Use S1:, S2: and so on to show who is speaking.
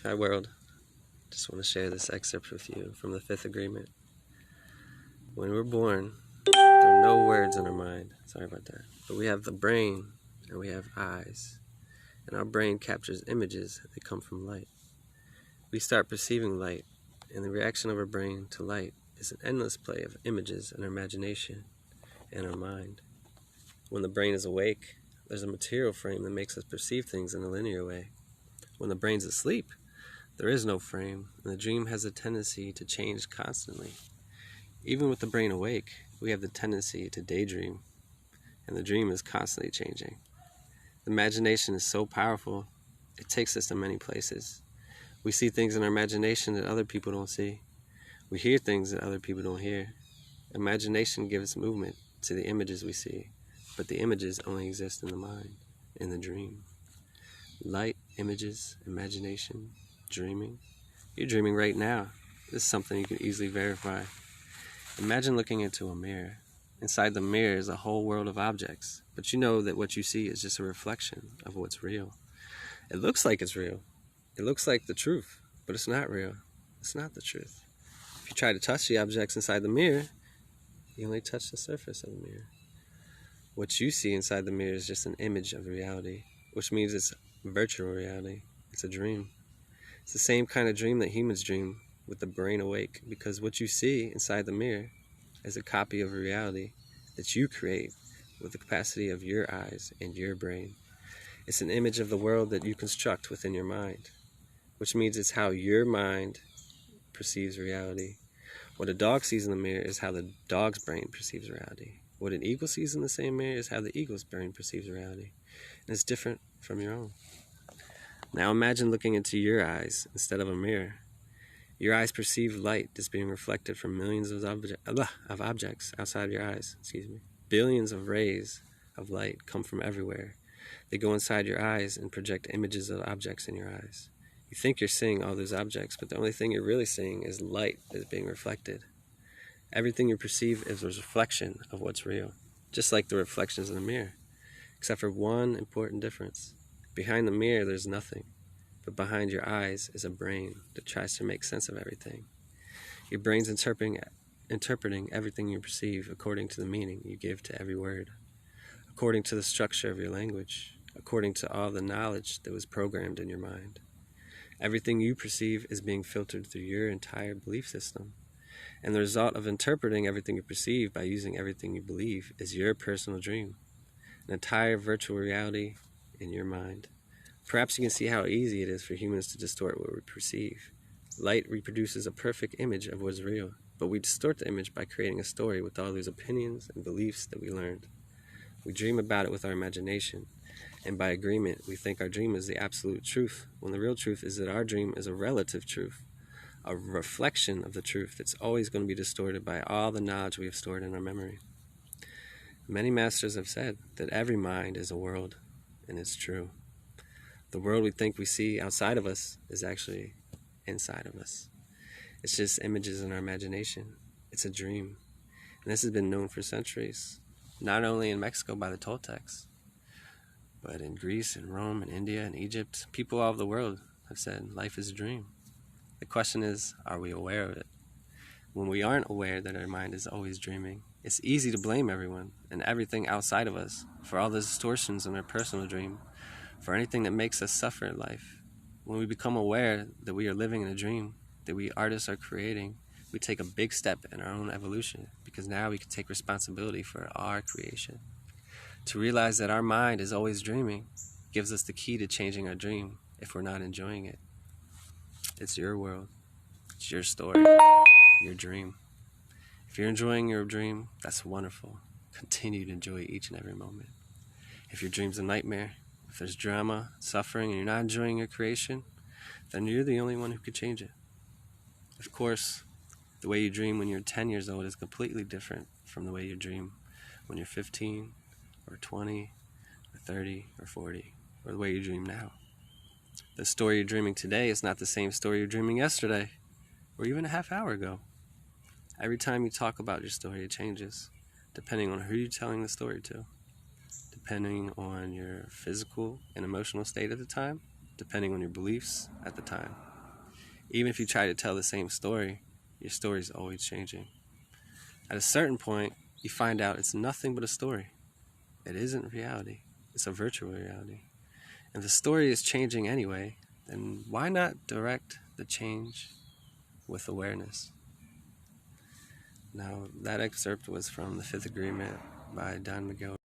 S1: Hi world, just want to share this excerpt with you from the Fifth Agreement. When we're born, there are no words in our mind, sorry about that, but we have the brain and we have eyes, and our brain captures images that come from light. We start perceiving light, and the reaction of our brain to light is an endless play of images in our imagination and our mind. When the brain is awake, there's a material frame that makes us perceive things in a linear way. When the brain's asleep, there is no frame, and the dream has a tendency to change constantly. Even with the brain awake, we have the tendency to daydream, and the dream is constantly changing. The imagination is so powerful, it takes us to many places. We see things in our imagination that other people don't see. We hear things that other people don't hear. Imagination gives movement to the images we see, but the images only exist in the mind, in the dream. Light, images, imagination, dreaming. You're dreaming right now. This is something you can easily verify. Imagine looking into a mirror. Inside the mirror is a whole world of objects, but you know that what you see is just a reflection of what's real. It looks like it's real. It looks like the truth, but it's not real. It's not the truth. If you try to touch the objects inside the mirror, you only touch the surface of the mirror. What you see inside the mirror is just an image of reality, which means it's virtual reality. It's a dream. It's the same kind of dream that humans dream with the brain awake, because what you see inside the mirror is a copy of a reality that you create with the capacity of your eyes and your brain. It's an image of the world that you construct within your mind, which means it's how your mind perceives reality. What a dog sees in the mirror is how the dog's brain perceives reality. What an eagle sees in the same mirror is how the eagle's brain perceives reality. And it's different from your own. Now imagine looking into your eyes instead of a mirror. Your eyes perceive light that's being reflected from millions of objects outside your eyes. Billions of rays of light come from everywhere. They go inside your eyes and project images of objects in your eyes. You think you're seeing all those objects, but the only thing you're really seeing is light that's being reflected. Everything you perceive is a reflection of what's real, just like the reflections in the mirror, except for one important difference. Behind the mirror, there's nothing, but behind your eyes is a brain that tries to make sense of everything. Your brain's interpreting everything you perceive according to the meaning you give to every word, according to the structure of your language, according to all the knowledge that was programmed in your mind. Everything you perceive is being filtered through your entire belief system, and the result of interpreting everything you perceive by using everything you believe is your personal dream, an entire virtual reality in your mind. Perhaps you can see how easy it is for humans to distort what we perceive. Light reproduces a perfect image of what is real, but we distort the image by creating a story with all these opinions and beliefs that we learned. We dream about it with our imagination, and by agreement, we think our dream is the absolute truth, when the real truth is that our dream is a relative truth, a reflection of the truth that's always going to be distorted by all the knowledge we have stored in our memory. Many masters have said that every mind is a world, and it's true. The world we think we see outside of us is actually inside of us. It's just images in our imagination. It's a dream. And this has been known for centuries, not only in Mexico by the Toltecs, but in Greece and Rome and India and Egypt. People all over the world have said life is a dream. The question is, are we aware of it? When we aren't aware that our mind is always dreaming, it's easy to blame everyone and everything outside of us for all the distortions in our personal dream, for anything that makes us suffer in life. When we become aware that we are living in a dream, that we artists are creating, we take a big step in our own evolution, because now we can take responsibility for our creation. To realize that our mind is always dreaming gives us the key to changing our dream if we're not enjoying it. It's your world. It's your story. Your dream. If you're enjoying your dream, that's wonderful. Continue to enjoy each and every moment. If your dream's a nightmare, if there's drama, suffering, and you're not enjoying your creation, then you're the only one who could change it. Of course, the way you dream when you're 10 years old is completely different from the way you dream when you're 15 or 20 or 30 or 40, or the way you dream now. The story you're dreaming today is not the same story you're dreaming yesterday, or even a half hour ago. Every time you talk about your story, it changes, depending on who you're telling the story to, depending on your physical and emotional state at the time, depending on your beliefs at the time. Even if you try to tell the same story, your story's always changing. At a certain point, you find out it's nothing but a story. It isn't reality. It's a virtual reality. And if the story is changing anyway, then why not direct the change with awareness? Now, that excerpt was from The Fifth Agreement by Don Miguel